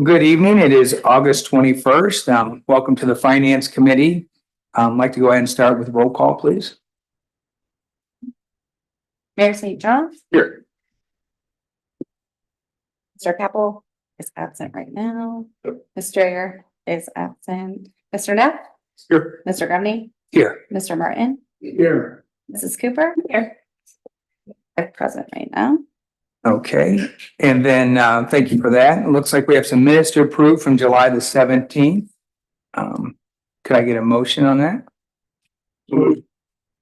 Good evening. It is August 21st. Welcome to the Finance Committee. I'd like to go ahead and start with roll call, please. Mayor St. John. Here. Mr. Capel is absent right now. Mr. Strayer is absent. Mr. Neff. Here. Mr. Grumney. Here. Mr. Martin. Here. Mrs. Cooper. Here. I'm present right now. Okay, and then thank you for that. It looks like we have some minutes to approve from July the 17th. Could I get a motion on that?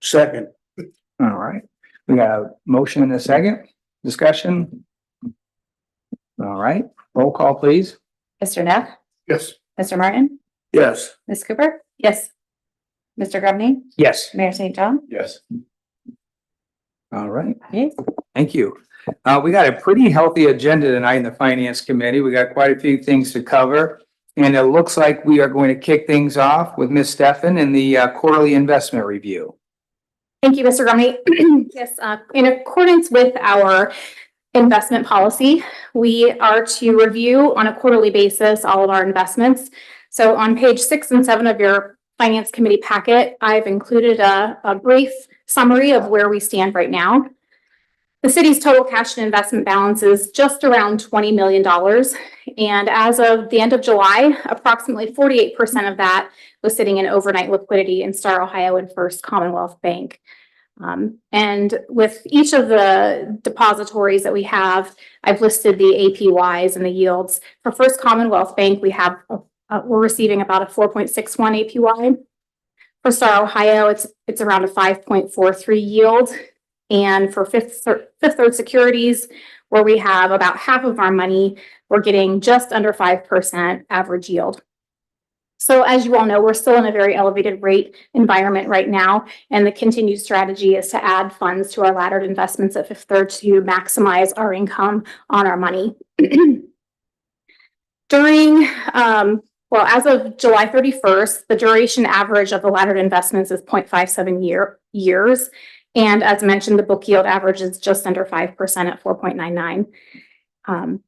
Second. All right, we got a motion and a second. Discussion. All right, roll call, please. Mr. Neff. Yes. Mr. Martin. Yes. Ms. Cooper. Yes. Mr. Grumney. Yes. Mayor St. John. Yes. All right. Yes. Thank you. We got a pretty healthy agenda tonight in the Finance Committee. We got quite a few things to cover. And it looks like we are going to kick things off with Ms. Steffen in the quarterly investment review. Thank you, Mr. Grumney. Yes, in accordance with our investment policy, we are to review on a quarterly basis all of our investments. So on page 6 and 7 of your Finance Committee packet, I've included a brief summary of where we stand right now. The city's total cash and investment balance is just around $20 million. And as of the end of July, approximately 48% of that was sitting in overnight liquidity in Star Ohio and First Commonwealth Bank. And with each of the depositories that we have, I've listed the APYs and the yields. For First Commonwealth Bank, we're receiving about a 4.61 APY. For Star Ohio, it's around a 5.43 yield. And for Fifth Third Securities, where we have about half of our money, we're getting just under 5% average yield. So as you all know, we're still in a very elevated rate environment right now, and the continued strategy is to add funds to our laddered investments at Fifth Third to maximize our income on our money. As of July 31st, the duration average of the laddered investments is 0.57 years. And as mentioned, the book yield average is just under 5% at 4.99.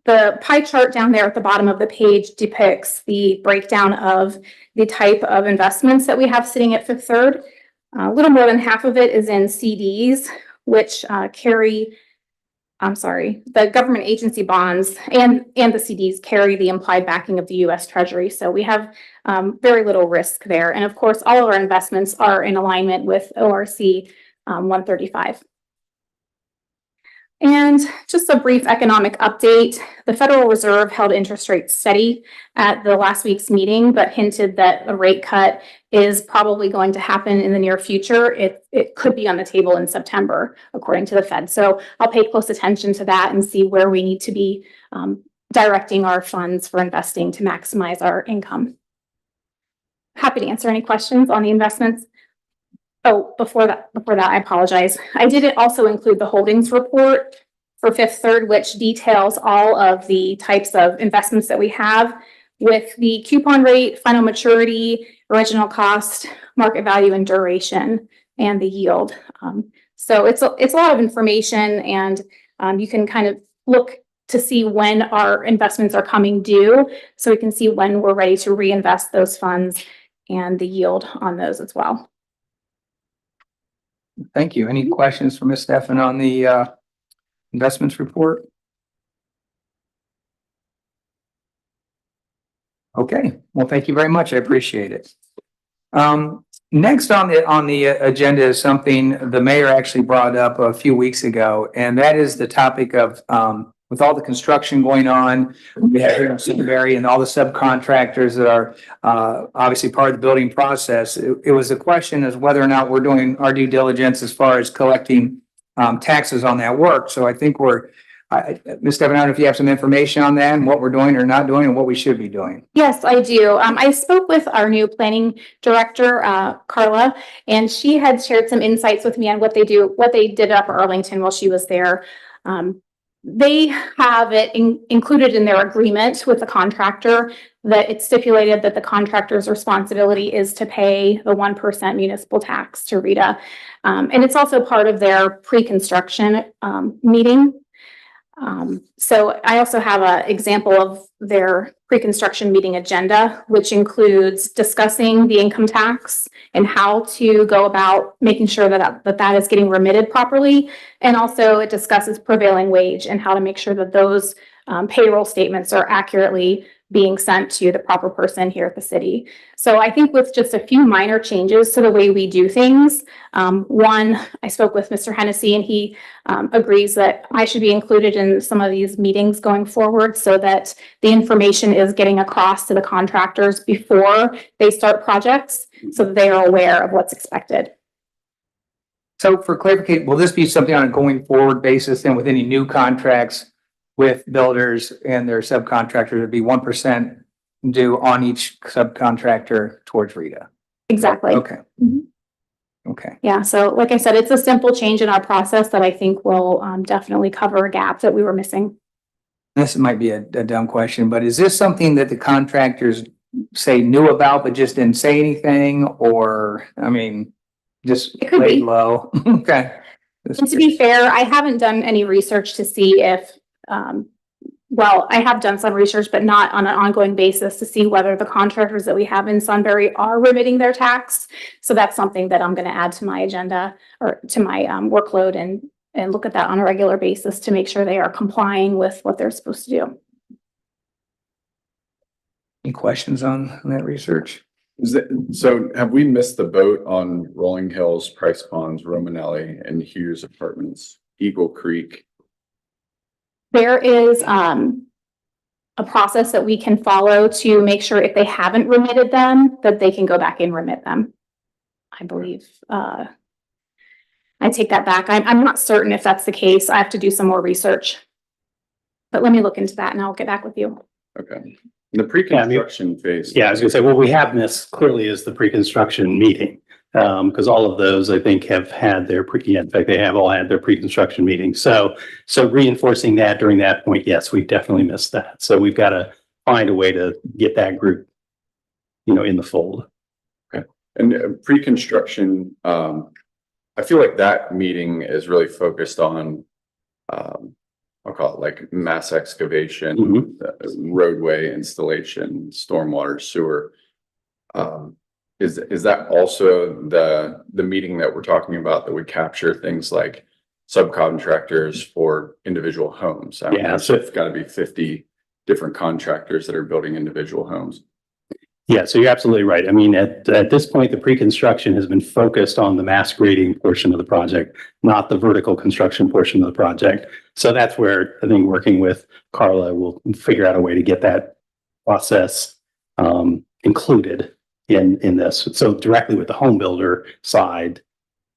The pie chart down there at the bottom of the page depicts the breakdown of the type of investments that we have sitting at Fifth Third. A little more than half of it is in CDs, which the government agency bonds and the CDs carry the implied backing of the U.S. Treasury. So we have very little risk there. And of course, all of our investments are in alignment with ORC 135. And just a brief economic update. The Federal Reserve held interest rates steady at the last week's meeting, but hinted that a rate cut is probably going to happen in the near future. It could be on the table in September, according to the Fed. So I'll pay close attention to that and see where we need to be directing our funds for investing to maximize our income. Happy to answer any questions on the investments. Oh, before that, I apologize. I did also include the holdings report for Fifth Third, which details all of the types of investments that we have with the coupon rate, final maturity, original cost, market value, and duration, and the yield. So it's a lot of information, and you can kind of look to see when our investments are coming due, so we can see when we're ready to reinvest those funds and the yield on those as well. Thank you. Any questions for Ms. Steffen on the investments report? Okay, well, thank you very much. I appreciate it. Next on the agenda is something the mayor actually brought up a few weeks ago, and that is the topic of with all the construction going on, we have here in Sunbury and all the subcontractors that are obviously part of the building process. It was a question as whether or not we're doing our due diligence as far as collecting taxes on that work. So I think Ms. Steffen, I don't know if you have some information on that and what we're doing or not doing and what we should be doing. Yes, I do. I spoke with our new planning director, Carla, and she had shared some insights with me on what they did up at Arlington while she was there. they have it included in their agreement with the contractor that it's stipulated that the contractor's responsibility is to pay the 1% municipal tax to Rita. And it's also part of their pre-construction meeting. So I also have an example of their pre-construction meeting agenda, which includes discussing the income tax and how to go about making sure that is getting remitted properly. And also it discusses prevailing wage and how to make sure that those payroll statements are accurately being sent to the proper person here at the city. So I think with just a few minor changes to the way we do things, one, I spoke with Mr. Hennessy and he agrees that I should be included in some of these meetings going forward so that the information is getting across to the contractors before they start projects so that they are aware of what's expected. So for clarification, will this be something on a going forward basis then with any new contracts with builders and their subcontractors? It'd be 1% due on each subcontractor towards Rita. Exactly. Okay. Mhm. Okay. Yeah, so like I said, it's a simple change in our process that I think will definitely cover a gap that we were missing. This might be a dumb question, but is this something that the contractors say knew about but just didn't say anything? Or, I mean, just It could laid be. low? Okay. And to be fair, I haven't done any research to see if, well, I have done some research, but not on an ongoing basis to see whether the contractors that we have in Sunbury are remitting their tax. So that's something that I'm going to add to my agenda or to my workload and look at that on a regular basis to make sure they are complying with what they're supposed to do. Any questions on that research? So have we missed the boat on Rolling Hills, Price Ponds, Romanelli, and Hughes Apartments, Eagle Creek? There is a process that we can follow to make sure if they haven't remitted them, that they can go back and remit them. I believe, I take that back. I'm not certain if that's the case. I have to do some more research. But let me look into that and I'll get back with you. Okay. The pre-construction phase. Yeah, I was gonna say, what we have missed clearly is the pre-construction meeting. Because all of those, I think, have had their in fact, they have all had their pre-construction meetings. So reinforcing that during that point, yes, we've definitely missed that. So we've got to find a way to get that group, in the fold. Okay. And pre-construction, I feel like that meeting is really focused on, I'll call it like mass excavation, roadway installation, stormwater, sewer. Is that also the meeting that we're talking about that would capture things like subcontractors for individual homes? I mean, Yeah, so it's got to be 50 different contractors that are building individual homes. Yeah, so you're absolutely right. I mean, at this point, the pre-construction has been focused on the mass grading portion of the project, not the vertical construction portion of the project. So that's where I think working with Carla, we'll figure out a way to get that process included in this. So directly with the home builder side,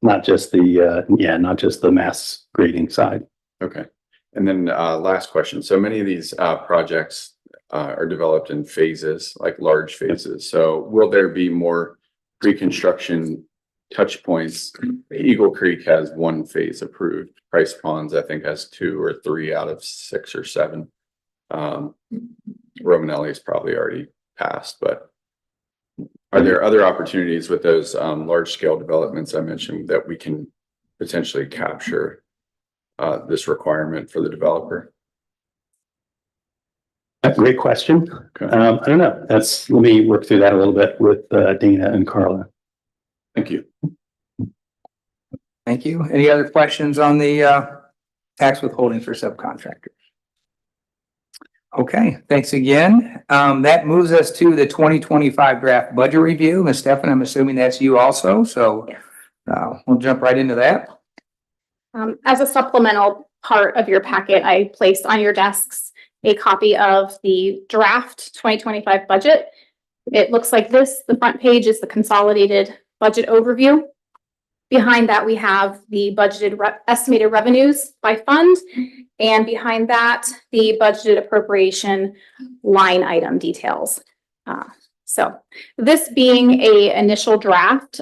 not just the mass grading side. Okay. And then last question. So many of these projects are developed in phases, like large phases. So will there be more pre-construction touch points? Eagle Creek has 1 phase approved. Price Ponds, I think, has 2 or 3 out of 6 or 7. Romanelli is probably already passed, but are there other opportunities with those large scale developments I mentioned that we can potentially capture this requirement for the developer? Great question. Okay. I don't know. Let me work through that a little bit with Dana and Carla. Thank you. Thank you. Any other questions on the tax withholding for subcontractors? Okay, thanks again. That moves us to the 2025 draft budget review. Ms. Stefan, I'm assuming that's you also, so we'll jump right into that. As a supplemental part of your packet, I placed on your desks a copy of the draft 2025 budget. It looks like this. The front page is the consolidated budget overview. Behind that, we have the budgeted estimated revenues by fund. And behind that, the budgeted appropriation line item details. So this being an initial draft,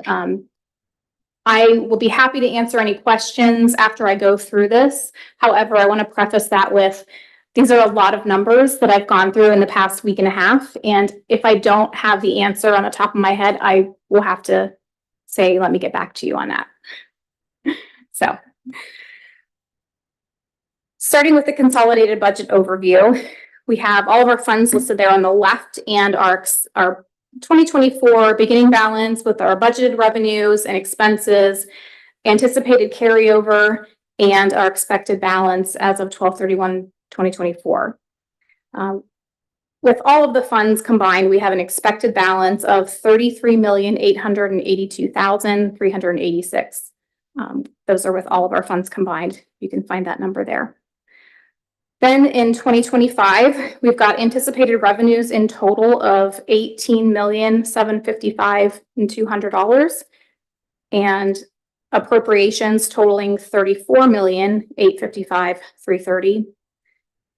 I will be happy to answer any questions after I go through this. However, I want to preface that with, these are a lot of numbers that I've gone through in the past week and a half. And if I don't have the answer on the top of my head, I will have to say, let me get back to you on that. So, starting with the consolidated budget overview, we have all of our funds listed there on the left and our 2024 beginning balance with our budgeted revenues and expenses, anticipated carryover, and our expected balance as of 12/31/2024. With all of the funds combined, we have an expected balance of $33,882,386. Those are with all of our funds combined. You can find that number there. Then in 2025, we've got anticipated revenues in total of $18,755,200 and appropriations totaling $34,855,330,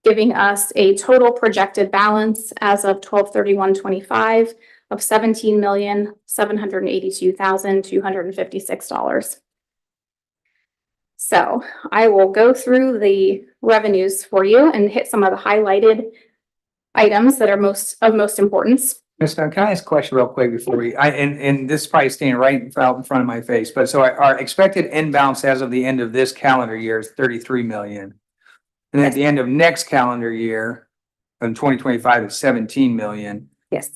giving us a total projected balance as of 12/31/25 of $17,782,256. So I will go through the revenues for you and hit some of the highlighted items that are of most importance. Ms. Dunn, can I ask a question real quick before and this is probably staying right out in front of my face, but so our expected end balance as of the end of this calendar year is 33 million. And at the end of next calendar year, in 2025, it's 17 million. Yes.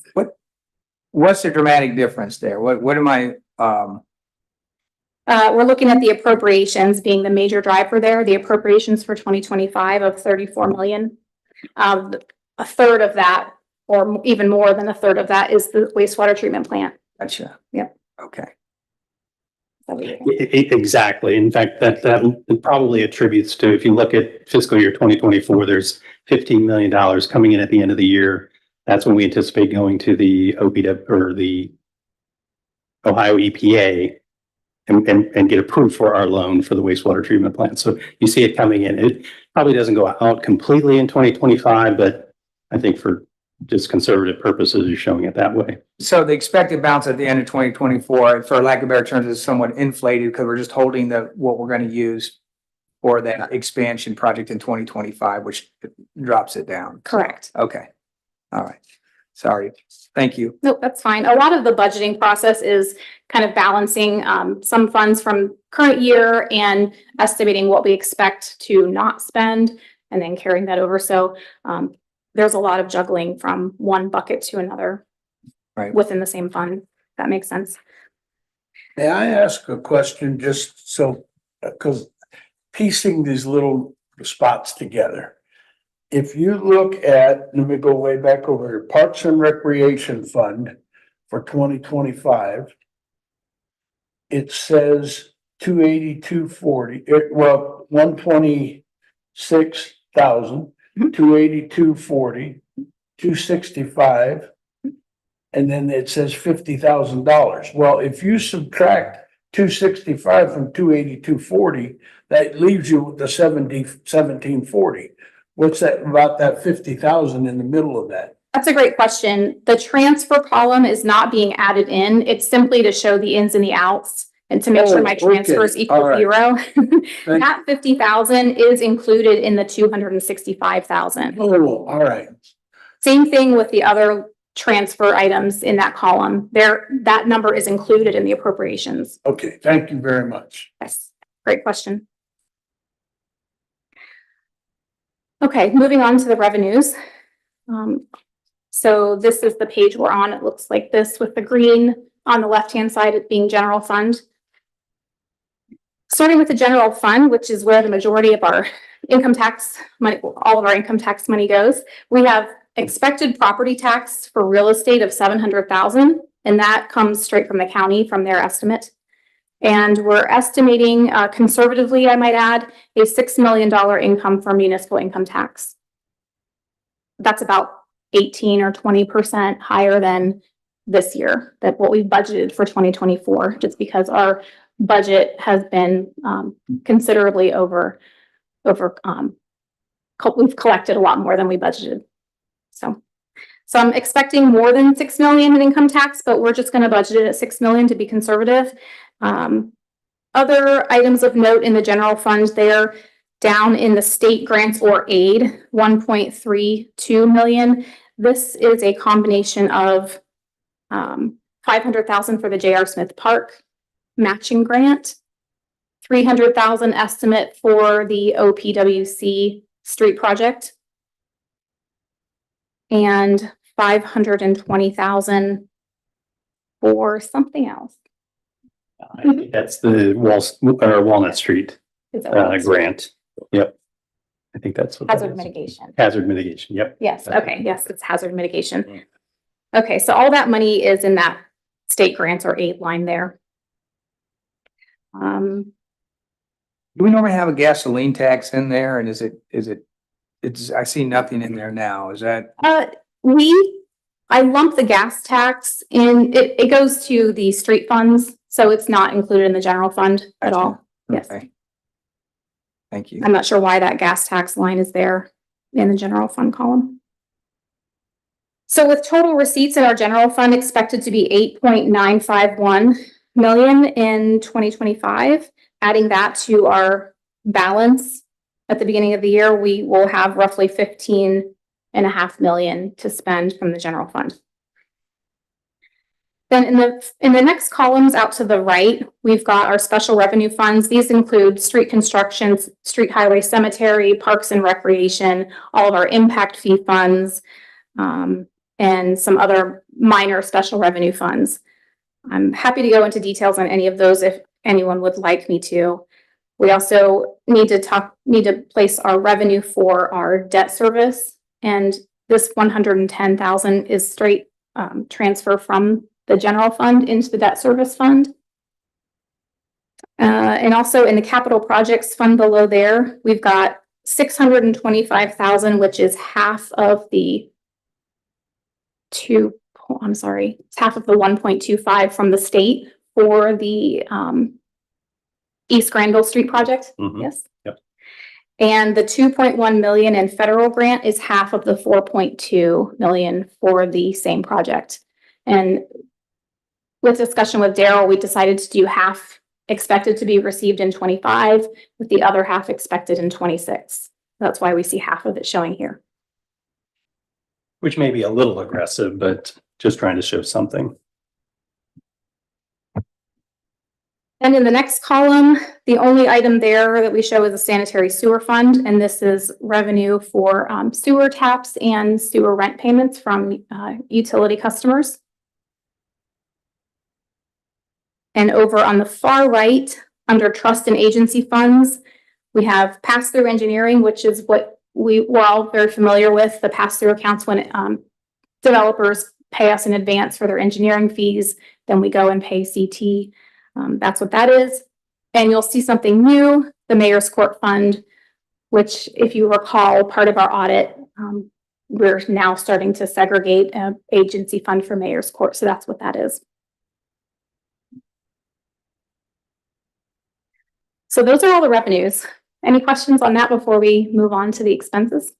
What's the dramatic difference there? What am I, We're looking at the appropriations being the major driver there. The appropriations for 2025 of 34 million. A third of that, or even more than a third of that, is the wastewater treatment plant. gotcha. Yep. Okay. Exactly. In fact, that probably attributes to, if you look at fiscal year 2024, there's $15 million coming in at the end of the year. That's when we anticipate going to the OPW or the Ohio EPA and get approved for our loan for the wastewater treatment plant. So you see it coming in. It probably doesn't go out completely in 2025, but I think for just conservative purposes, you're showing it that way. So the expected balance at the end of 2024, for lack of better terms, is somewhat inflated because we're just holding what we're going to use for that expansion project in 2025, which drops it down. Correct. Okay. All right. Sorry. Thank you. Nope, that's fine. A lot of the budgeting process is kind of balancing some funds from current year and estimating what we expect to not spend and then carrying that over. So there's a lot of juggling from one bucket to another within the same fund. If that makes sense. May I ask a question just so, because piecing these little spots together. If you look at, let me go way back over here, Parks and Recreation Fund for 2025. It says 28240, 126,000, 28240, 265. And then it says $50,000. Well, if you subtract 265 from 28240, that leaves you with the 1740. What's that about that 50,000 in the middle of that? That's a great question. The transfer column is not being added in. It's simply to show the ins and the outs and to make sure my transfers equal zero. That 50,000 is included in the 265,000. Oh, all right. Same thing with the other transfer items in that column. That number is included in the appropriations. Okay, thank you very much. Yes, great question. Okay, moving on to the revenues. So this is the page we're on. It looks like this with the green on the left-hand side, it being general fund. Starting with the general fund, which is where the majority of our income tax money, all of our income tax money goes. We have expected property tax for real estate of 700,000, and that comes straight from the county from their estimate. And we're estimating conservatively, I might add, a $6 million income for municipal income tax. That's about 18 or 20% higher than this year, that what we budgeted for 2024, just because our budget has been considerably we've collected a lot more than we budgeted. So I'm expecting more than 6 million in income tax, but we're just going to budget it at 6 million to be conservative. other items of note in the general fund there, down in the state grants or aid, 1.32 million. This is a combination of 500,000 for the J.R. Smith Park matching grant, 300,000 estimate for the OPWC street project, and 520,000 for something else. I think that's the Walnut Street Is that what it's- grant. Yep. I think that's what. that Hazard is. mitigation. Hazard mitigation, yep. Yes, okay, yes, it's hazard mitigation. Okay, so all that money is in that state grants or aid line there. Do we normally have a gasoline tax in there and I see nothing in there now. Is that, I lump the gas tax in, it goes to the street funds, so it's not included in the general fund at all. Yes. okay. Thank you. I'm not sure why that gas tax line is there in the general fund column. So with total receipts in our general fund expected to be 8.951 million in 2025, adding that to our balance at the beginning of the year, we will have roughly 15.5 million to spend from the general fund. Then in the next columns out to the right, we've got our special revenue funds. These include street construction, street highway cemetery, parks and recreation, all of our impact fee funds, and some other minor special revenue funds. I'm happy to go into details on any of those if anyone would like me to. We also need to place our revenue for our debt service, and this 110,000 is straight transfer from the general fund into the debt service fund. And also in the capital projects fund below there, we've got 625,000, which is half of the half of the 1.25 from the state for the East Granville Street project. Mhm. Yes. Yep. And the 2.1 million in federal grant is half of the 4.2 million for the same project. And with discussion with Daryl, we decided to do half expected to be received in 25, with the other half expected in 26. That's why we see half of it showing here. Which may be a little aggressive, but just trying to show something. And in the next column, the only item there that we show is a sanitary sewer fund, and this is revenue for sewer taps and sewer rent payments from utility customers. And over on the far right, under trust and agency funds, we have pass-through engineering, which is what we're all very familiar with, the pass-through accounts when developers pay us in advance for their engineering fees, then we go and pay CT. That's what that is. And you'll see something new, the Mayor's Court Fund, which if you recall, part of our audit, we're now starting to segregate an agency fund for Mayor's Court. So that's what that is. So those are all the revenues. Any questions on that before we move on to the expenses?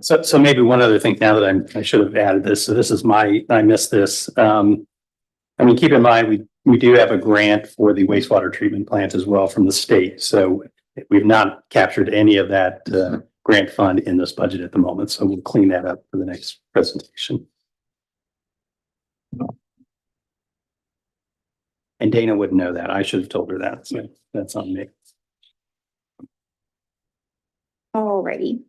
So maybe one other thing now that I should have added this. So this is I missed this. I mean, keep in mind, we do have a grant for the wastewater treatment plant as well from the state. So we've not captured any of that grant fund in this budget at the moment. So we'll clean that up for the next presentation. And Dana wouldn't know that. I should have told her that. So that's on me. Alrighty.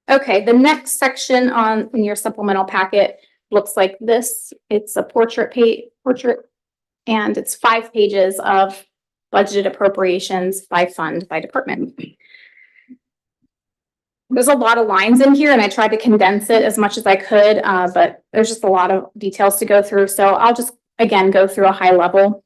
Okay, the next section in your supplemental packet looks like this. It's a portrait, and it's 5 pages of budgeted appropriations by fund, by department. There's a lot of lines in here, and I tried to condense it as much as I could, but there's just a lot of details to go through. So I'll just, again, go through a high level.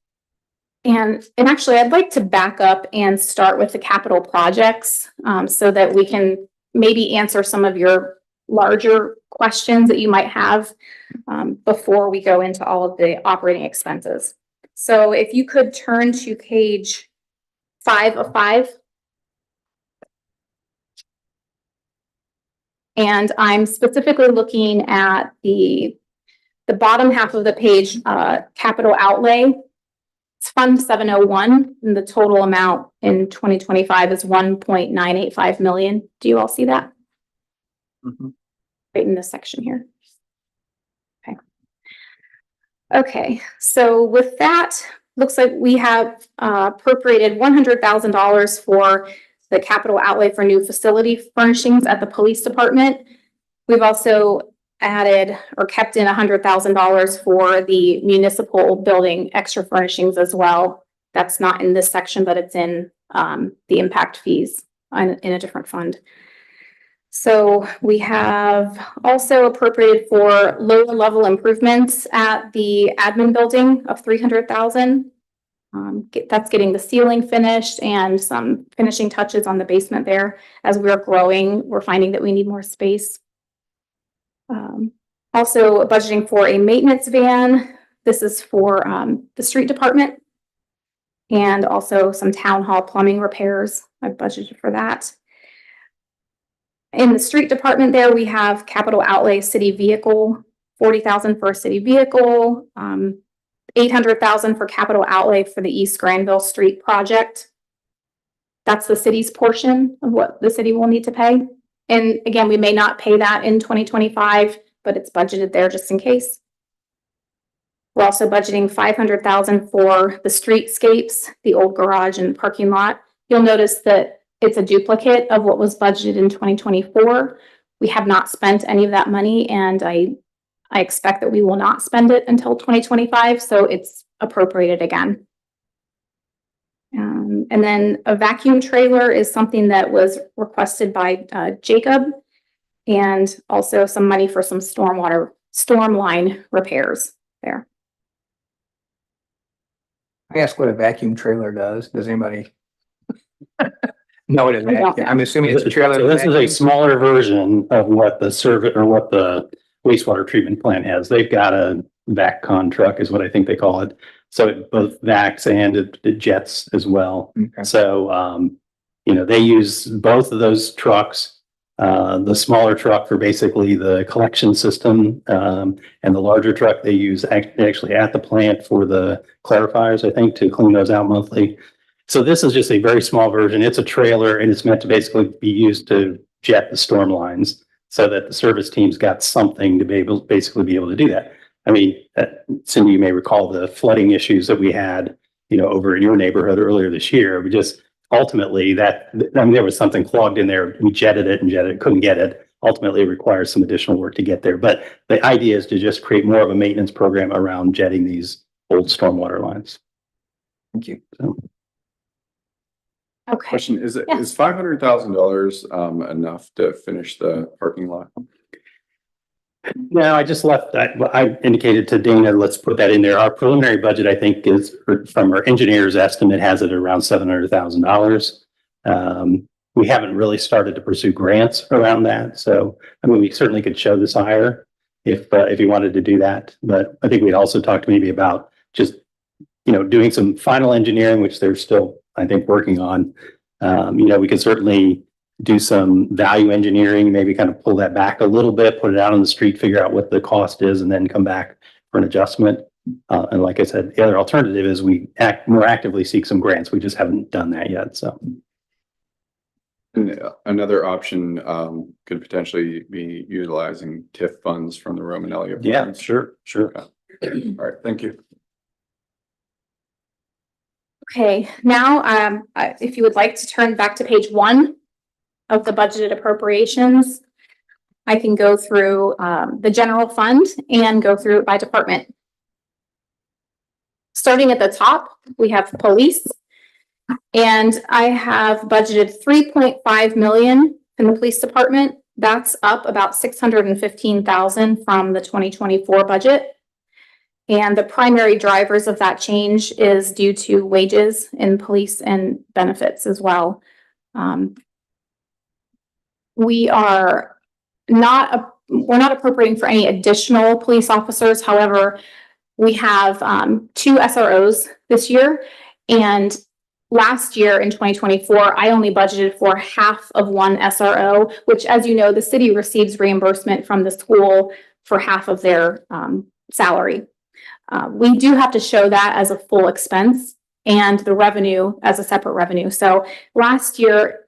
And actually, I'd like to back up and start with the capital projects so that we can maybe answer some of your larger questions that you might have before we go into all of the operating expenses. So if you could turn to page 5 of 5. And I'm specifically looking at the The bottom half of the page, capital outlay. It's Fund 701, and the total amount in 2025 is 1.985 million. Do you all see that? Mhm. Right in this section here. Okay, so with that, looks like we have appropriated $100,000 for the capital outlay for new facility furnishings at the police department. We've also added or kept in $100,000 for the municipal building extra furnishings as well. That's not in this section, but it's in the impact fees in a different fund. So we have also appropriated for lower level improvements at the admin building of $300,000. That's getting the ceiling finished and some finishing touches on the basement there. As we're growing, we're finding that we need more space. Also budgeting for a maintenance van. This is for the street department. And also some town hall plumbing repairs. I've budgeted for that. In the street department there, we have capital outlay city vehicle, 40,000 for a city vehicle, 800,000 for capital outlay for the East Granville Street project. That's the city's portion of what the city will need to pay. And again, we may not pay that in 2025, but it's budgeted there just in case. We're also budgeting 500,000 for the streetscapes, the old garage and parking lot. You'll notice that it's a duplicate of what was budgeted in 2024. We have not spent any of that money, and I expect that we will not spend it until 2025, so it's appropriated again. And then a vacuum trailer is something that was requested by Jacob, and also some money for some storm line repairs there. I ask what a vacuum trailer does. Does anybody know what a I don't vacuum? know. I'm assuming it's a trailer. So that this is a vacuums. smaller version of what the what the wastewater treatment plant has. They've got a VACCon truck is what I think they call it. So it both vacs and it jets as well. Okay. So, they use both of those trucks. The smaller truck for basically the collection system, and the larger truck they use actually at the plant for the clarifiers, I think, to clean those out monthly. So this is just a very small version. It's a trailer and it's meant to basically be used to jet the storm lines so that the service team's got something to be able to do that. I mean, Cindy, you may recall the flooding issues that we had, over in your neighborhood earlier this year. We just ultimately there was something clogged in there. We jetted it, couldn't get it. Ultimately, it requires some additional work to get there. But the idea is to just create more of a maintenance program around jetting these old stormwater lines. Thank you. So, Okay. Question, is Yeah. $500,000 enough to finish the parking lot? no, I just left that. I indicated to Dana, let's put that in there. Our preliminary budget, I think, is from our engineer's estimate, has it around $700,000. We haven't really started to pursue grants around that. So, I mean, we certainly could show this higher if you wanted to do that. But I think we'd also talked maybe about just, doing some final engineering, which they're still, I think, working on. We could certainly do some value engineering, maybe kind of pull that back a little bit, put it out on the street, figure out what the cost is, and then come back for an adjustment. And like I said, the other alternative is we more actively seek some grants. We just haven't done that yet. So. And another option could potentially be utilizing TIF funds from the Romanelli. Yeah, funds. sure. All right, thank you. Okay, now, if you would like to turn back to page 1 of the budgeted appropriations, I can go through the general fund and go through it by department. Starting at the top, we have police. And I have budgeted 3.5 million in the police department. That's up about 615,000 from the 2024 budget. And the primary drivers of that change is due to wages in police and benefits as well. We're not appropriating for any additional police officers. However, we have 2 SROs this year, and last year in 2024, I only budgeted for half of 1 SRO, which, as you know, the city receives reimbursement from the school for half of their salary. We do have to show that as a full expense and the revenue as a separate revenue. So last year,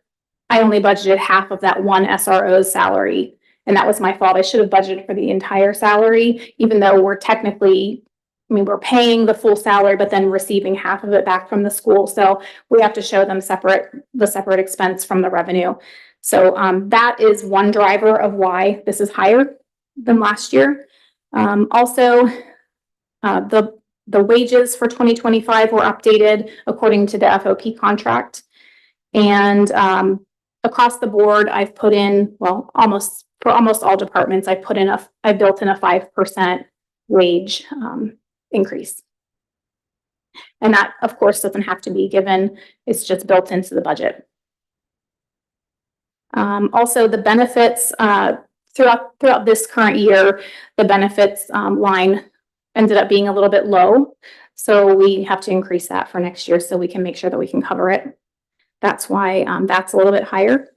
I only budgeted half of that one SRO's salary. And that was my fault. I should have budgeted for the entire salary, even though we're technically, I mean, we're paying the full salary, but then receiving half of it back from the school. So we have to show them the separate expense from the revenue. So that is one driver of why this is higher than last year. Also, the wages for 2025 were updated according to the FOP contract. And across the board, I've put in, well, for almost all departments, I built in a 5% wage increase. And that, of course, doesn't have to be given. It's just built into the budget. Also, the benefits throughout this current year, the benefits line ended up being a little bit low. So we have to increase that for next year so we can make sure that we can cover it. That's why that's a little bit higher.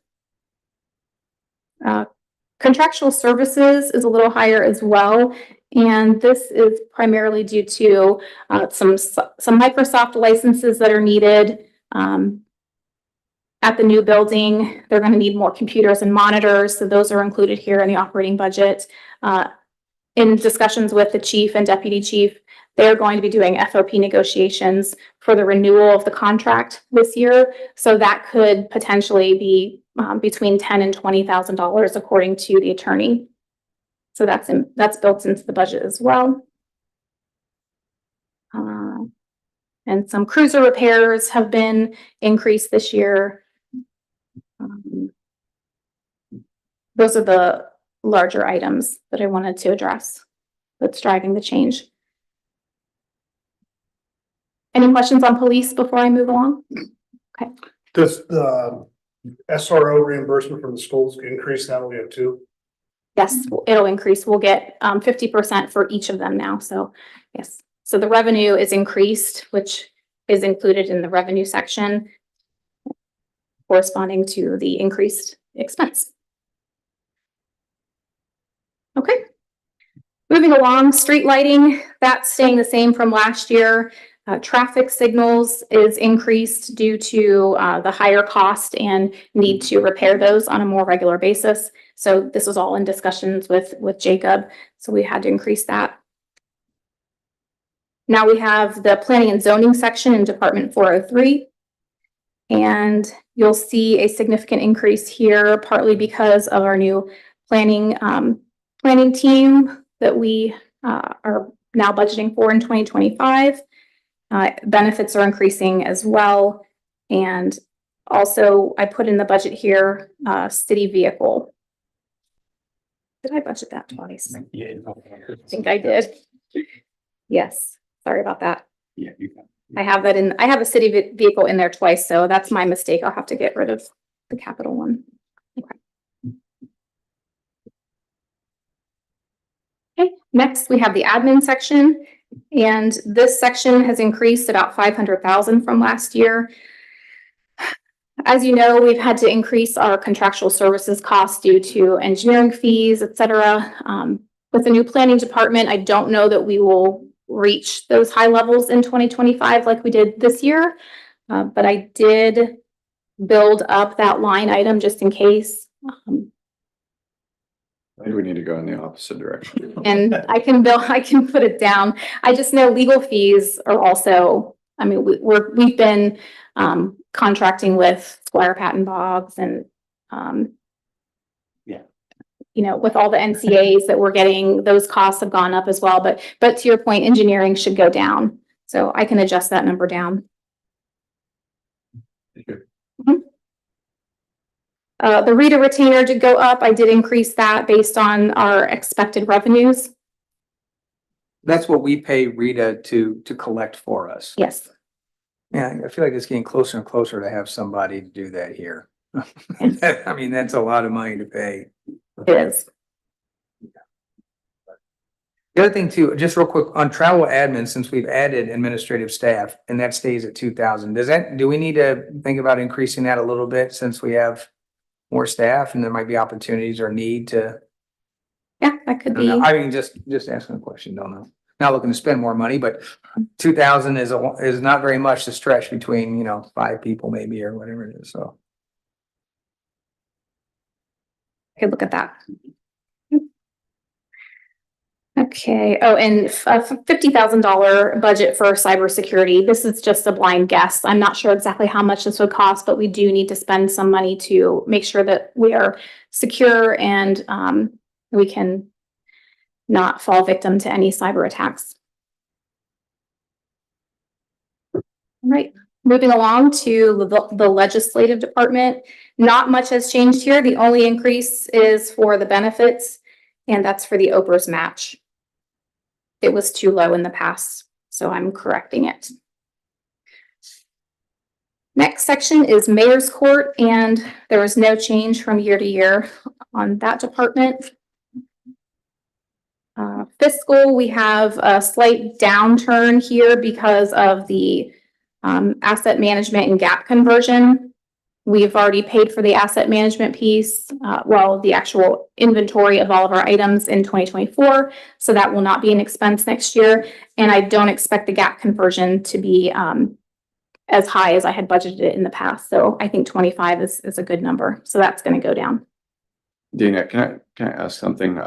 Contractual services is a little higher as well. And this is primarily due to some Microsoft licenses that are needed. At the new building, they're going to need more computers and monitors. So those are included here in the operating budget. In discussions with the chief and deputy chief, they're going to be doing FOP negotiations for the renewal of the contract this year. So that could potentially be between $10,000 and $20,000 according to the attorney. So that's built into the budget as well. And some cruiser repairs have been increased this year. Those are the larger items that I wanted to address that's driving the change. Any questions on police before I move along? Okay. Does the SRO reimbursement from the schools increase now? We have two. Yes, it'll increase. We'll get 50% for each of them now. So yes. So the revenue is increased, which is included in the revenue section corresponding to the increased expense. Okay. Moving along, street lighting, that's staying the same from last year. Traffic signals is increased due to the higher cost and need to repair those on a more regular basis. So this was all in discussions with Jacob. So we had to increase that. Now we have the planning and zoning section in Department 403. And you'll see a significant increase here, partly because of our new planning team that we are now budgeting for in 2025. Benefits are increasing as well. And also I put in the budget here, city vehicle. Did I budget that twice? Yeah. I think I did. Yes, sorry about that. Yeah, you can. I have a city vehicle in there twice, so that's my mistake. I'll have to get rid of the capital one. Okay, next we have the admin section. And this section has increased about 500,000 from last year. As you know, we've had to increase our contractual services costs due to engineering fees, et cetera. With the new planning department, I don't know that we will reach those high levels in 2025 like we did this year. But I did build up that line item just in case. I think we need to go in the opposite direction. And I can put it down. I just know legal fees are also, I mean, we've been contracting with Squire Patton Boggs and you know, with all the NCAs that we're getting, those costs have gone up as well. But to your point, engineering should go down. So I can adjust that number down. The Rita retainer did go up. I did increase that based on our expected revenues. That's what we pay Rita to collect for us. Yes. Yeah, I feel like it's getting closer and closer to have somebody to do that here. I mean, that's a lot of money to pay. It is. The other thing too, just real quick on travel admin, since we've added administrative staff and that stays at 2,000, do we need to think about increasing that a little bit since we have more staff and there might be opportunities or need to? Yeah, that could be. I mean, just asking a question, don't know. not looking to spend more money, but 2,000 is not very much to stretch between, 5 people maybe or whatever it is, so. I could look at that. Okay, oh, and a $50,000 budget for cybersecurity. This is just a blind guess. I'm not sure exactly how much this would cost, but we do need to spend some money to make sure that we are secure and we can not fall victim to any cyber attacks. All right, moving along to the legislative department. Not much has changed here. The only increase is for the benefits, and that's for the Oprah's match. It was too low in the past, so I'm correcting it. Next section is Mayor's Court, and there was no change from year to year on that department. Fiscal, we have a slight downturn here because of the asset management and gap conversion. We've already paid for the asset management piece, the actual inventory of all of our items in 2024. So that will not be an expense next year. And I don't expect the gap conversion to be as high as I had budgeted it in the past. So I think 25 is a good number. So that's going to go down. Dana, can I ask something?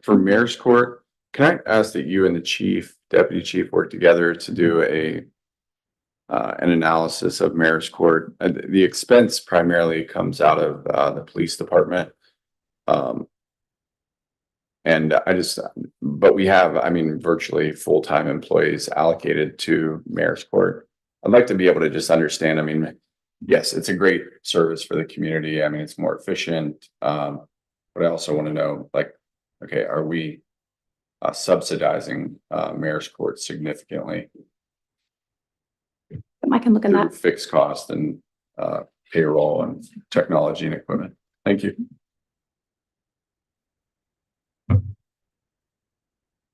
For Mayor's Court, can I ask that you and the deputy chief work together to do an analysis of Mayor's Court? The expense primarily comes out of the police department. But we have, virtually full-time employees allocated to Mayor's Court. I'd like to be able to just understand, yes, it's a great service for the community. It's more efficient. But I also want to know, okay, are we subsidizing Mayor's Court significantly? I can look at Through that. fixed cost and payroll and technology and equipment. Thank you.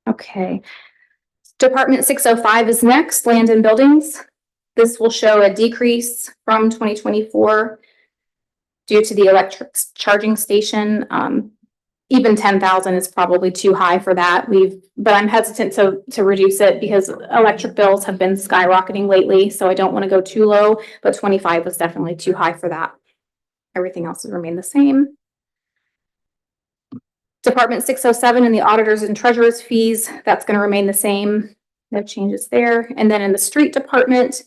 Okay. Department 605 is next, land and buildings. This will show a decrease from 2024 due to the electric charging station. Even 10,000 is probably too high for that. But I'm hesitant to reduce it because electric bills have been skyrocketing lately, so I don't want to go too low, but 25 was definitely too high for that. Everything else has remained the same. Department 607 and the auditors and treasurers fees, that's going to remain the same. No changes there. And then in the street department,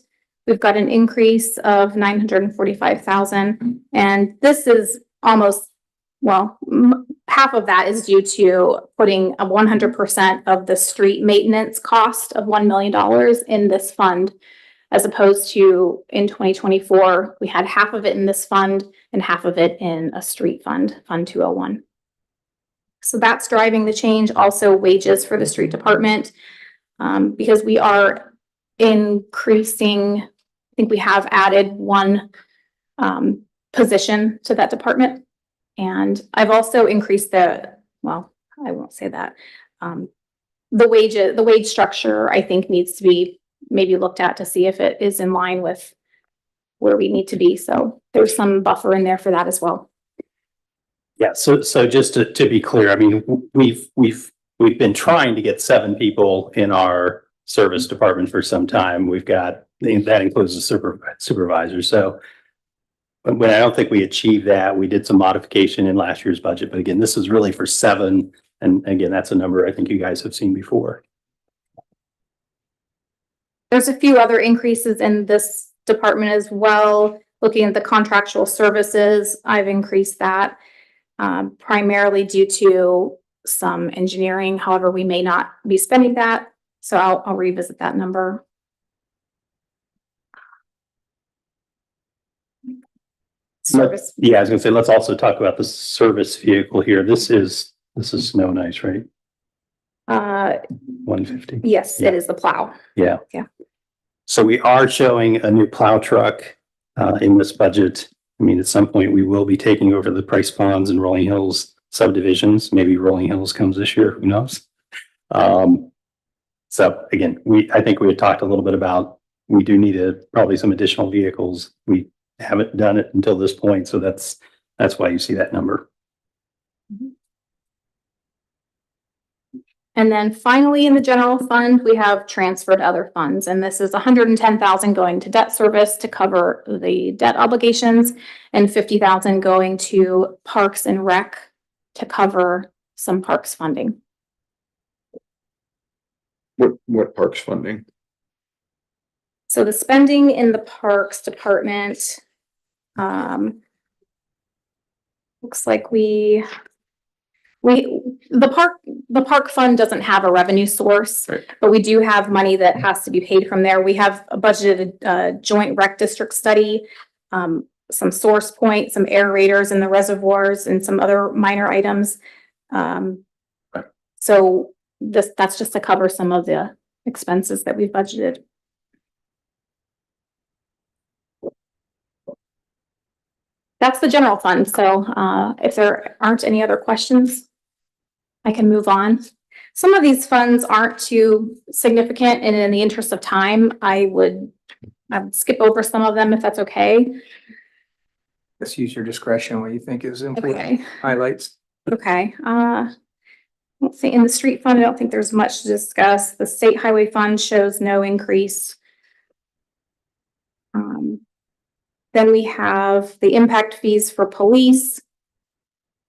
we've got an increase of 945,000. And this is almost, half of that is due to putting a 100% of the street maintenance cost of $1 million in this fund, as opposed to in 2024, we had half of it in this fund and half of it in a street fund, Fund 201. So that's driving the change. Also wages for the street department, because we are increasing, I think we have added one position to that department. And I've also increased I won't say that. The wage structure, I think, needs to be maybe looked at to see if it is in line with where we need to be. So there's some buffer in there for that as well. Yeah, so just to be clear, we've been trying to get 7 people in our service department for some time. We've got, that includes the supervisor. So when I don't think we achieved that, we did some modification in last year's budget. But again, this is really for 7. And again, that's a number I think you guys have seen before. There's a few other increases in this department as well. Looking at the contractual services, I've increased that primarily due to some engineering. However, we may not be spending that. So I'll revisit that number. Service. Yeah, I was gonna say, let's also talk about the service vehicle here. This is snow and ice, right? 150. Yes, Yeah. It is the plow. Yeah. Yeah. So we are showing a new plow truck in this budget. At some point we will be taking over the Price Ponds and Rolling Hills subdivisions. Maybe Rolling Hills comes this year, who knows? So again, I think we had talked a little bit about, we do need probably some additional vehicles. We haven't done it until this point. So that's why you see that number. And then finally, in the general fund, we have transferred other funds, and this is $110,000 going to debt service to cover the debt obligations and $50,000 going to Parks and Rec to cover some parks funding. What parks funding? So the spending in the Parks Department, looks like the park fund doesn't have a revenue source, Right. but we do have money that has to be paid from there. We have a budgeted, joint rec district study, some source point, some aerators in the reservoirs and some other minor items. So that's just to cover some of the expenses that we've budgeted. That's the general fund. So, if there aren't any other questions, I can move on. Some of these funds aren't too significant, and in the interest of time, I would skip over some of them if that's okay. Let's use your discretion, what you think is important Okay, highlights. okay. Let's see, in the street fund, I don't think there's much to discuss. The state highway fund shows no increase. Then we have the impact fees for police.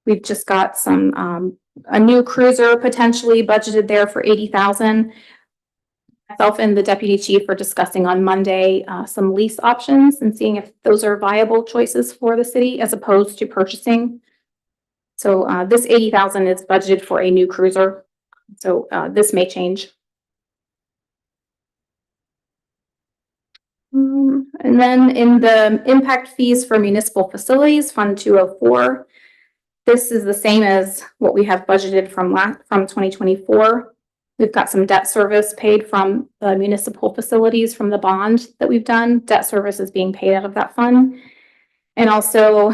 We've just got some, a new cruiser potentially budgeted there for $80,000. Myself and the deputy chief are discussing on Monday, some lease options and seeing if those are viable choices for the city as opposed to purchasing. So, this $80,000 is budgeted for a new cruiser. So, this may change. And then in the impact fees for municipal facilities, Fund 204, this is the same as what we have budgeted from 2024. We've got some debt service paid from the municipal facilities from the bond that we've done. Debt service is being paid out of that fund. And also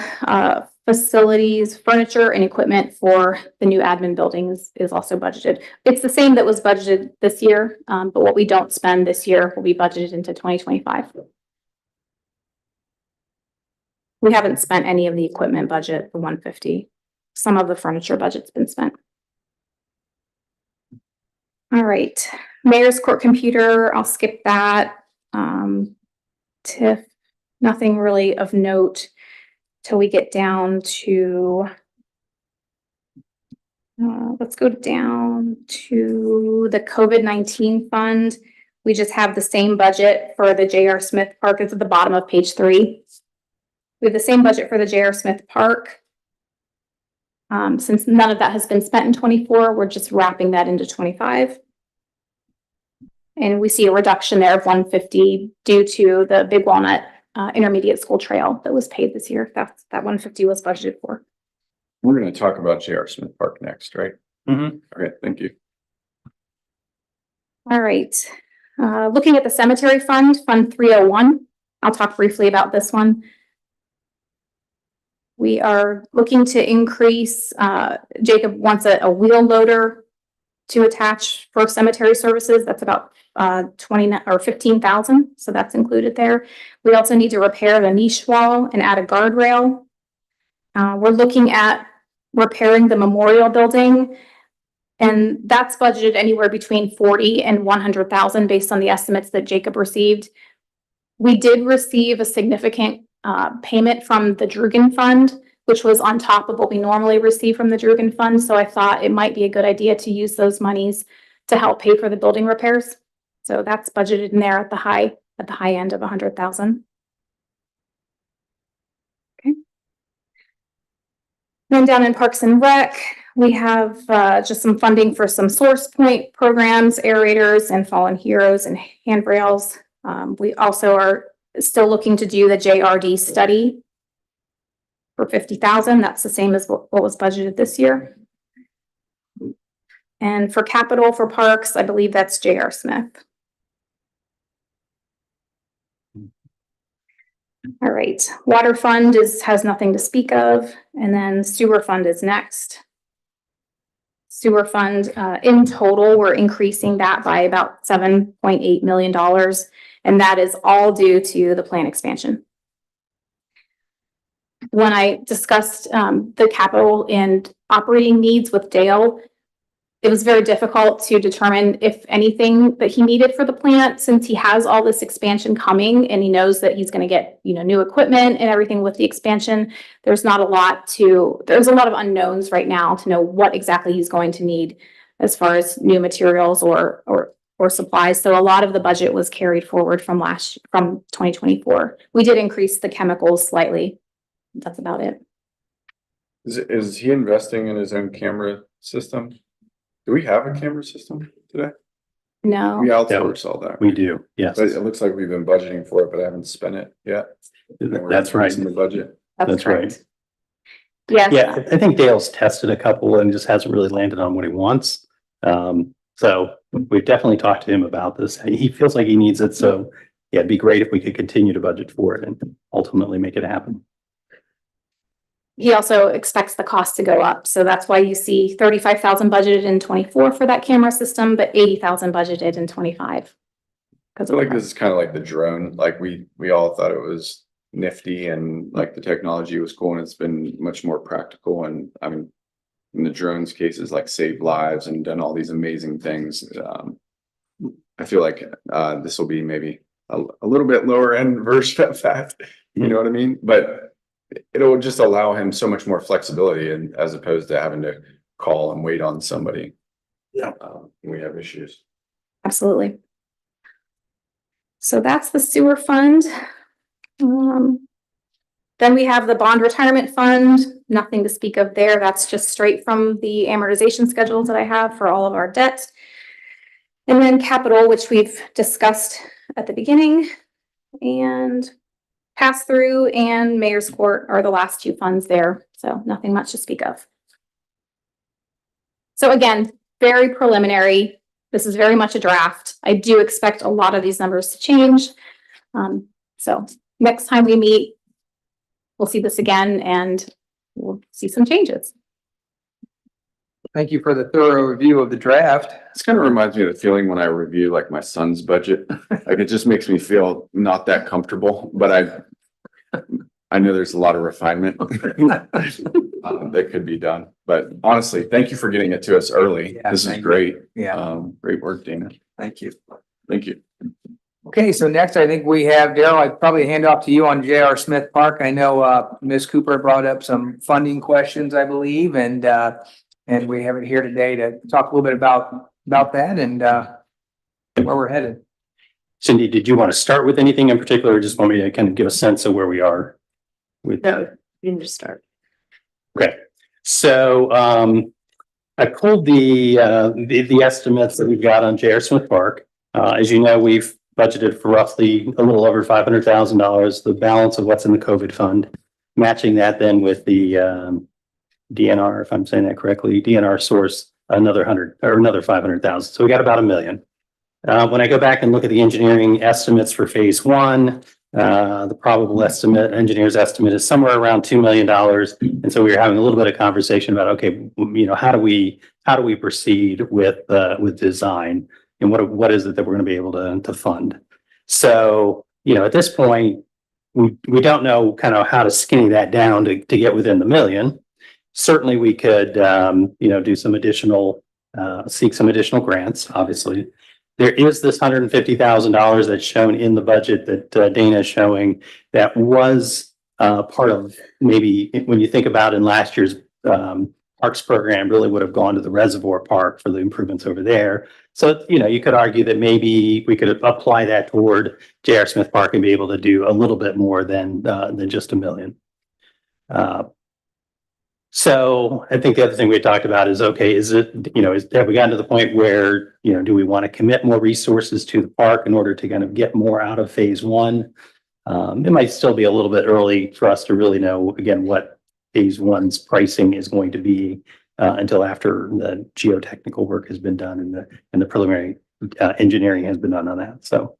facilities, furniture and equipment for the new admin buildings is also budgeted. It's the same that was budgeted this year, but what we don't spend this year will be budgeted into 2025. We haven't spent any of the equipment budget for 150. Some of the furniture budget's been spent. All right, Mayor's Court computer, I'll skip that. TIF, nothing really of note till we get down to, let's go down to the COVID-19 fund. We just have the same budget for the J.R. Smith Park. It's at the bottom of page 3. We have the same budget for the J.R. Smith Park. Since none of that has been spent in 24, we're just wrapping that into 25. And we see a reduction there of 150 due to the Big Walnut Intermediate School Trail that was paid this year. That 150 was budgeted for. We're going to talk about J.R. Smith Park next, right? Mhm. Okay, thank you. All right. Looking at the cemetery fund, Fund 301. I'll talk briefly about this one. We are looking to increase, Jacob wants a wheel loader to attach for cemetery services. That's about 20 or 15,000. So that's included there. We also need to repair the niche wall and add a guardrail. We're looking at repairing the memorial building, and that's budgeted anywhere between 40 and 100,000 based on the estimates that Jacob received. We did receive a significant payment from the Drugan Fund, which was on top of what we normally receive from the Drugan Fund. So I thought it might be a good idea to use those monies to help pay for the building repairs. So that's budgeted in there at the high end of 100,000. Okay. Then down in Parks and Rec, we have just some funding for some source point programs, aerators and fallen heroes and handrails. We also are still looking to do the JRD study for 50,000. That's the same as what was budgeted this year. And for capital for parks, I believe that's J.R. Smith. All right, water fund has nothing to speak of, and then sewer fund is next. Sewer fund, in total, we're increasing that by about $7.8 million, and that is all due to the plant expansion. When I discussed the capital and operating needs with Dale, it was very difficult to determine if anything that he needed for the plant, since he has all this expansion coming and he knows that he's gonna get, new equipment and everything with the expansion. There's a lot of unknowns right now to know what exactly he's going to need as far as new materials or supplies. So a lot of the budget was carried forward from 2024. We did increase the chemicals slightly. That's about it. Is he investing in his own camera system? Do we have a camera system today? No. We outsource all that. We do, yes. But it looks like we've been budgeting for it, but I haven't spent it yet. That's right. In the budget. That's right. correct. Yes. Yeah, I think Dale's tested a couple and just hasn't really landed on what he wants. So we've definitely talked to him about this. He feels like he needs it, so yeah, it'd be great if we could continue to budget for it and ultimately make it happen. He also expects the cost to go up. So that's why you see 35,000 budgeted in 24 for that camera system, but 80,000 budgeted in 25. I feel like this is kind of like the drone, like we all thought it was nifty and like the technology was cool and it's been much more practical. And I mean, in the drones cases, like saved lives and done all these amazing things. I feel like this will be maybe a little bit lower end version of that, you know what I mean? But it'll just allow him so much more flexibility and as opposed to having to call and wait on somebody. Yeah. When we have issues. Absolutely. So that's the sewer fund. Then we have the bond retirement fund, nothing to speak of there. That's just straight from the amortization schedules that I have for all of our debt. And then capital, which we've discussed at the beginning, and pass through and mayor's court are the last two funds there. So nothing much to speak of. So again, very preliminary. This is very much a draft. I do expect a lot of these numbers to change. So next time we meet, we'll see this again and we'll see some changes. Thank you for the thorough review of the draft. This kind of reminds me of the feeling when I review like my son's budget. Like it just makes me feel not that comfortable, but I know there's a lot of refinement that could be done. But honestly, thank you for getting it to us early. Yeah, This is thank you. great. Yeah, Great work, Dana. thank you. Thank you. Okay, so next I think we have Daryl. I'd probably hand off to you on J.R. Smith Park. I know Ms. Cooper brought up some funding questions, I believe, and we have it here today to talk a little bit about that and where we're headed. Cindy, did you want to start with anything in particular or just want me to kind of give a sense of where we are? No, you can just start. Okay, so I pulled the estimates that we've got on J.R. Smith Park. As you know, we've budgeted for roughly a little over $500,000, the balance of what's in the COVID fund, matching that then with the DNR, if I'm saying that correctly, DNR source, another 500,000. So we got about $1 million. When I go back and look at the engineering estimates for phase one, the probable estimate, engineer's estimate is somewhere around $2 million. And so we were having a little bit of conversation about, okay, how do we proceed with design and what is it that we're going to be able to fund? So, at this point, we don't know kind of how to skinny that down to get within the $1 million. Certainly we could, do some additional, seek some additional grants, obviously. There is this $150,000 that's shown in the budget that Dana is showing that was part of maybe when you think about in last year's parks program really would have gone to the reservoir park for the improvements over there. So, you could argue that maybe we could apply that toward J.R. Smith Park and be able to do a little bit more than just $1 million. So I think the other thing we talked about is, okay, have we gotten to the point where, do we want to commit more resources to the park in order to kind of get more out of phase one? It might still be a little bit early for us to really know, again, what phase one's pricing is going to be until after the geotechnical work has been done and the preliminary engineering has been done on that. So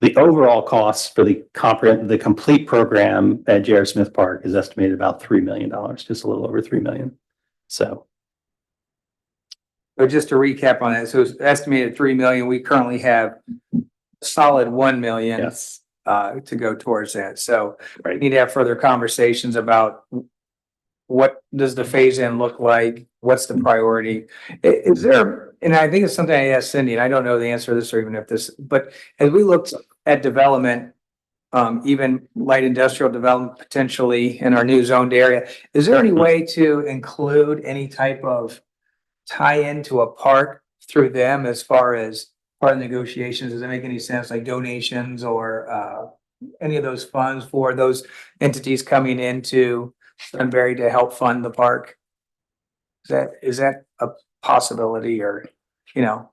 the overall cost for the complete program at J.R. Smith Park is estimated about $3 million, just a little over $3 million. So just to recap on that, so it's estimated $3 million. We currently have solid $1 million yes, to go towards that. So right. we need to have further conversations about what does the phase in look like? What's the priority? Is there, and I think it's something I asked Cindy, and I don't know the answer to this or even if this, but as we looked at development, even light industrial development potentially in our new zoned area, is there any way to include any type of tie into a park through them as far as part of negotiations? Does it make any sense, like donations or any of those funds for those entities coming into Sunbury to help fund the park? Is that a possibility, or, you know,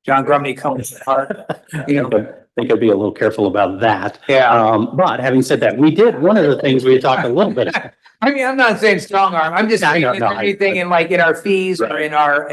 John Grumney comes to the park, you know? I think I'd be a little careful about that. Yeah, But having said that, we did, one of the things we had talked a little bit about. I mean, I'm not saying strong arm, I'm just No, saying, no, is no, there anything in like in our fees or in our,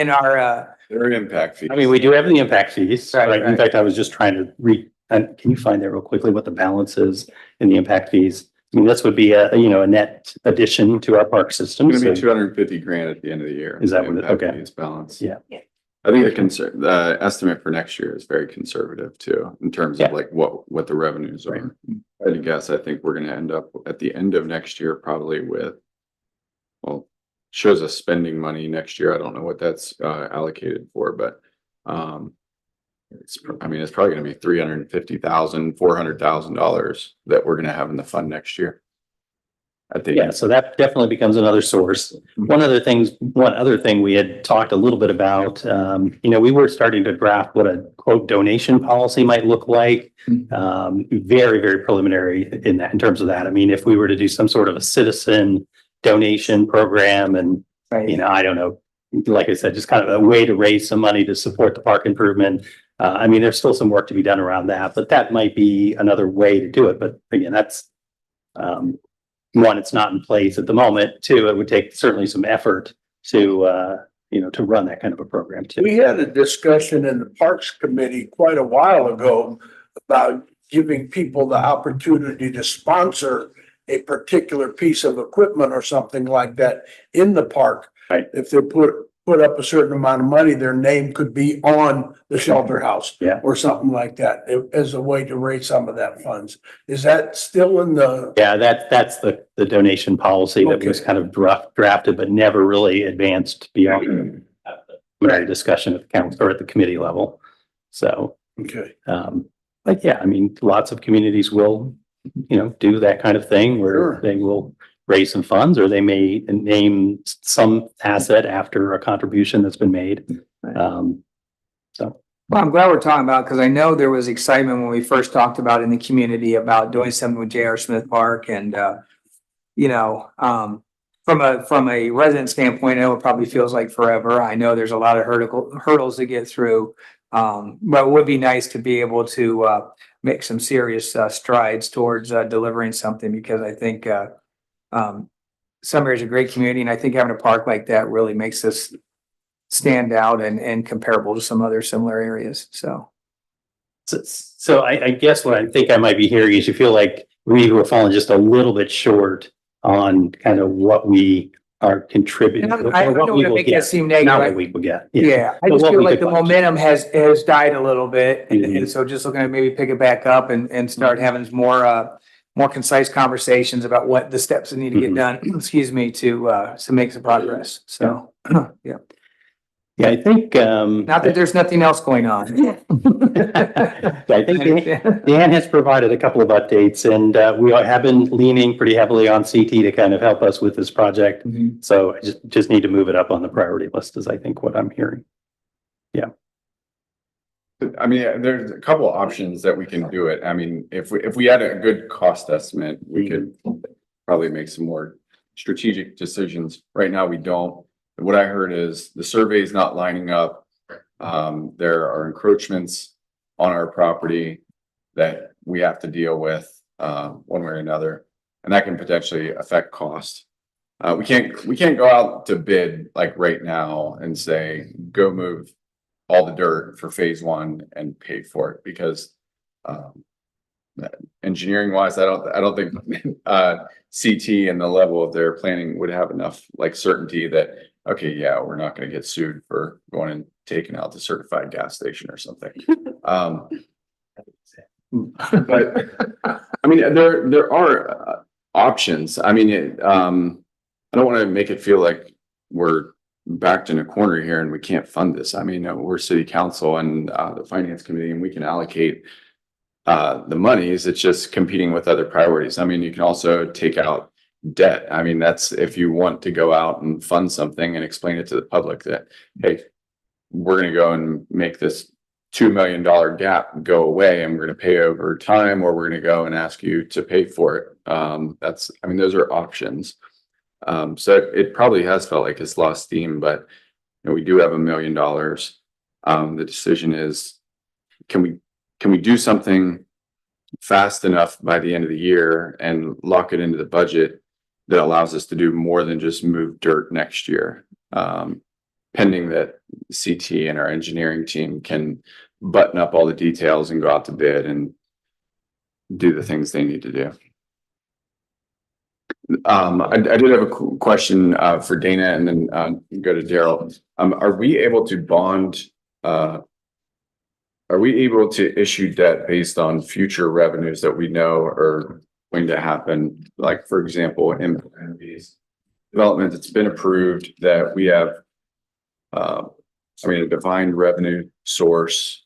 Their impact fees. I mean, we do have the impact fees, Right, right? In right. fact, I was just trying to read, and can you find that real quickly, what the balance is in the impact fees? I mean, this would be a, you know, a net addition to our park system. It's gonna be So 250 grand at the end of the year. Is that what it- Impact okay. fees balance. Yeah. Yeah. I think the estimate for next year is very conservative too, in terms Yeah. of like what the revenues are. I guess, I think we're gonna end up at the end of next year probably with, well, shows us spending money next year. I don't know what that's allocated for, but it's, I mean, it's probably gonna be $350,000, $400,000 that we're gonna have in the fund next year. I think. yeah, so that definitely becomes another source. One other thing we had talked a little bit about, you know, we were starting to draft what a quote donation policy might look like. Very, very preliminary in that, in terms of that. I mean, if we were to do some sort of a citizen donation program and, you know, I don't know, like I said, just kind of a way to raise some money to support the park improvement. I mean, there's still some work to be done around that, but that might be another way to do it. But again, that's, one, it's not in place at the moment. Two, it would take certainly some effort to, you know, to run that kind of a program too. We had a discussion in the Parks Committee quite a while ago about giving people the opportunity to sponsor a particular piece of equipment or something like that in the park. Right. If they put up a certain amount of money, their name could be on the shelter house. Yeah. Or something like that, as a way to raise some of that funds. Is that still in the? Yeah, that's the donation policy that was Okay. kind of drafted, but never really advanced beyond preliminary discussion at the council or at the committee level. So, Okay. but yeah, I mean, lots of communities will, you know, do that kind of thing where Sure. they will raise some funds, or they may name some asset after a contribution that's been made. So. Well, I'm glad we're talking about, because I know there was excitement when we first talked about in the community about doing something with J.R. Smith Park and, you know, from a resident standpoint, I know it probably feels like forever. I know there's a lot of hurdles to get through. But it would be nice to be able to, make some serious, strides towards, delivering something, because I think, Sunbury is a great community, and I think having a park like that really makes us stand out and comparable to some other similar areas. So. So I guess what I think I might be hearing is you feel like we were falling just a little bit short on kind of what we are contributing. And or I what don't we want to will make that get, seem not what negative. we will get. Yeah, I But just what feel we like could the budget. momentum has died a little bit. Mhm. And so just looking to maybe pick it back up and start having more concise conversations about what the steps that need to get Mhm. done, excuse me, to make some progress. So, yeah, Yeah, I think, not that there's nothing else going on. I think Dan has provided a couple of updates, and we have been leaning pretty heavily on CT to kind of help us with this project. Mhm. So I just need to move it up on the priority list, is I think what I'm hearing. I mean, there's a couple of options that we can do it. I mean, if we had a good cost estimate, we could probably make some more strategic decisions. Right now, we don't. What I heard is the survey is not lining up. There are encroachments on our property that we have to deal with one way or another, and that can potentially affect cost. We can't go out to bid like right now and say, go move all the dirt for phase one and pay for it, because engineering wise, I don't think CT and the level of their planning would have enough like certainty that, okay, yeah, we're not going to get sued for going and taking out the certified gas station or something. But I mean, there are options. I mean, I don't want to make it feel like we're backed in a corner here and we can't fund this. I mean, we're city council and the finance committee, and we can allocate the monies. It's just competing with other priorities. I mean, you can also take out debt. I mean, that's if you want to go out and fund something and explain it to the public that, hey, we're going to go and make this $2 million gap go away, and we're going to pay over time, or we're going to go and ask you to pay for it. I mean, those are options. So it probably has felt like it's lost steam, but you know, we do have $1 million. The decision is, can we do something fast enough by the end of the year and lock it into the budget that allows us to do more than just move dirt next year? Pending that CT and our engineering team can button up all the details and go out to bid and do the things they need to do. I did have a question for Dana, and then go to Daryl. Are we able to bond? Are we able to issue debt based on future revenues that we know are going to happen? Like, for example, in development that's been approved that we have, a defined revenue source.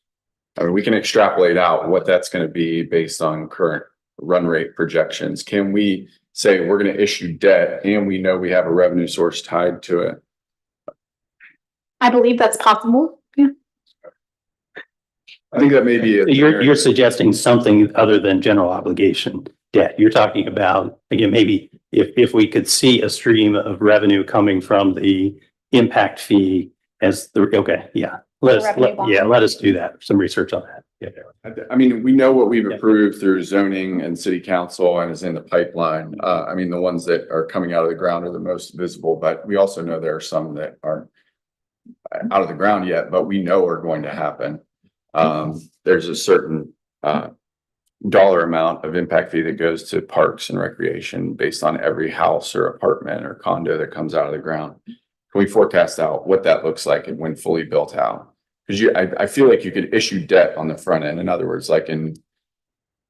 I mean, we can extrapolate out what that's going to be based on current run rate projections. Can we say we're going to issue debt and we know we have a revenue source tied to it? I believe that's possible. Yeah. I think that may be. You're suggesting something other than general obligation debt. You're talking about, again, maybe if we could see a stream of revenue coming from the impact fee as okay, yeah. Let us do that. Some research on that. Yeah. I mean, we know what we've approved through zoning and city council and is in the pipeline. I mean, the ones that are coming out of the ground are the most visible, but we also know there are some that aren't out of the ground yet, but we know are going to happen. There's a certain dollar amount of impact fee that goes to parks and recreation based on every house or apartment or condo that comes out of the ground. Can we forecast out what that looks like when fully built out? Because I feel like you could issue debt on the front end. In other words, like in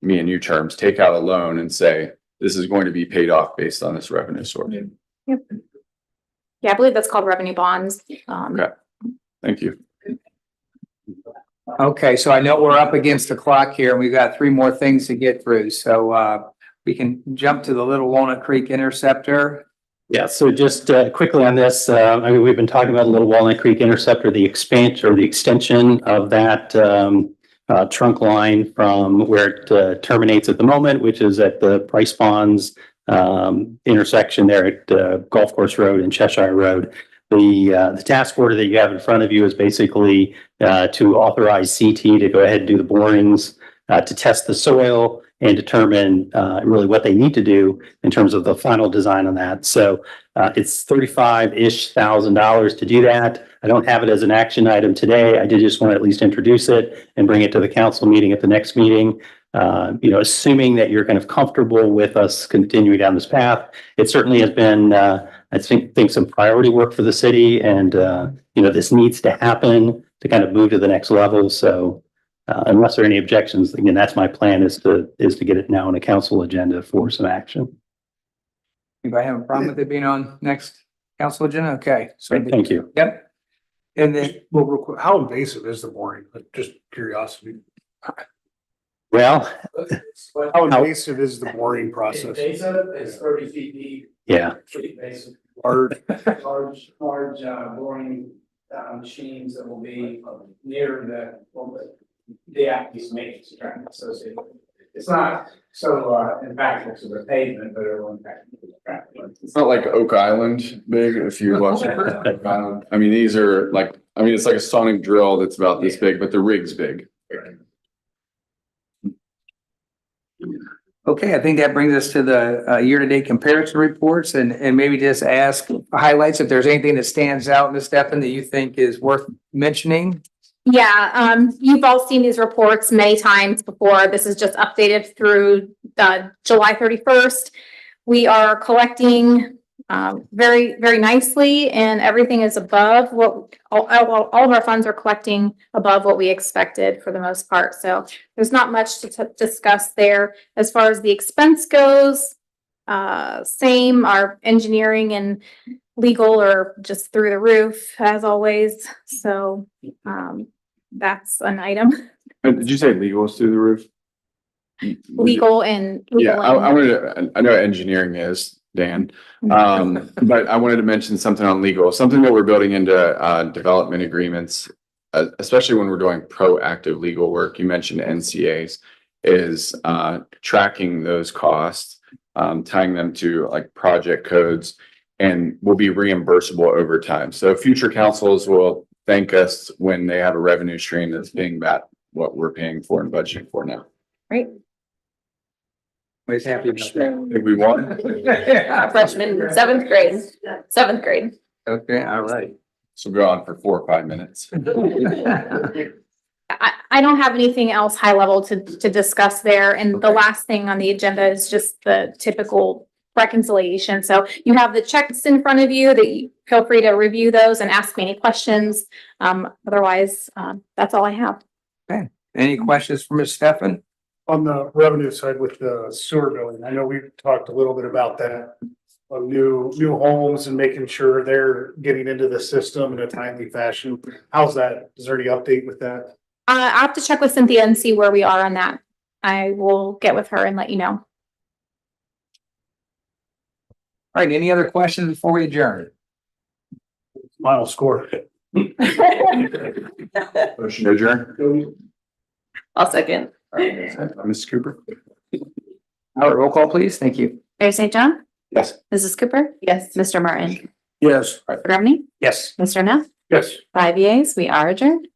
me and you terms, take out a loan and say, this is going to be paid off based on this revenue source. Yep. Yeah, I believe that's called revenue bonds. Okay. Thank you. Okay, so I know we're up against the clock here and we've got 3 more things to get through. So we can jump to the Little Walnut Creek Interceptor. Yeah, so just quickly on this, we've been talking about Little Walnut Creek Interceptor, the expansion or the extension of that trunk line from where it terminates at the moment, which is at the Price Ponds intersection there at Golf Course Road and Cheshire Road. The task order that you have in front of you is basically to authorize CT to go ahead and do the borings to test the soil and determine really what they need to do in terms of the final design on that. So it's $35,000-ish to do that. I don't have it as an action item today. I did just want to at least introduce it and bring it to the council meeting at the next meeting. Assuming that you're kind of comfortable with us continuing down this path, it certainly has been, I think some priority work for the city, and this needs to happen to kind of move to the next level. So unless there are any objections, again, that's my plan is to get it now on a council agenda for some action. Anybody have a problem with it being on next council agenda? Okay. So Great, thank you. Yep. And then Well, real quick, how invasive is the boring? Just curiosity. Well, How invasive is the boring process? It's 30 feet deep. yeah, Pretty basic. Large. Large boring machines that will be near the active maintenance track associated. It's not so impactful to the pavement, but it will impact the traffic. It's not like Oak Island big, if you watch it. I mean, these are like, it's like a sonic drill that's about this big, but the rig's big. Okay, I think that brings us to the year-to-date comparison reports and maybe just ask highlights if there's anything that stands out, Ms. Steffen, that you think is worth mentioning. Yeah, you've all seen these reports many times before. This is just updated through July 31st. We are collecting very, very nicely, and everything is above what all of our funds are collecting above what we expected for the most part. So there's not much to discuss there. As far as the expense goes, same, our engineering and legal are just through the roof as always. So, that's an item. Did you say legal is through the roof? Legal and. Yeah, legal I and- wanted to, I know engineering is, Dan. But I wanted to mention something on legal, something that we're building into development agreements. Especially when we're doing proactive legal work, you mentioned NCAs, is tracking those costs, tying them to like project codes, and will be reimbursable over time. So future councils will thank us when they have a revenue stream that's paying back what we're paying for and budgeting for now. Great. Always happy about that. Think we won? Freshman, seventh grade. Okay, all right. So go on for 4 or 5 minutes. I don't have anything else high level to discuss there. And the last thing on the agenda is just the typical reconciliation. So you have the checks in front of you that you feel free to review those and ask me any questions. Otherwise, that's all I have. Any questions for Ms. Stefan? On the revenue side with the sewer billing, I know we've talked a little bit about that. On new homes and making sure they're getting into the system in a timely fashion. How's that? Is there any update with that? I have to check with Cynthia and see where we are on that. I will get with her and let you know. All right, any other questions before we adjourn? Final score. Motion to adjourn. I'll second. Mrs. Cooper? All right, roll call, please. Thank you. Mayor St. John, Yes. Mrs. Cooper, Yes. Mr. Martin, Yes. Mr. Grumney, Yes. Mr. Neff, Yes. 5 yeas, we are adjourned.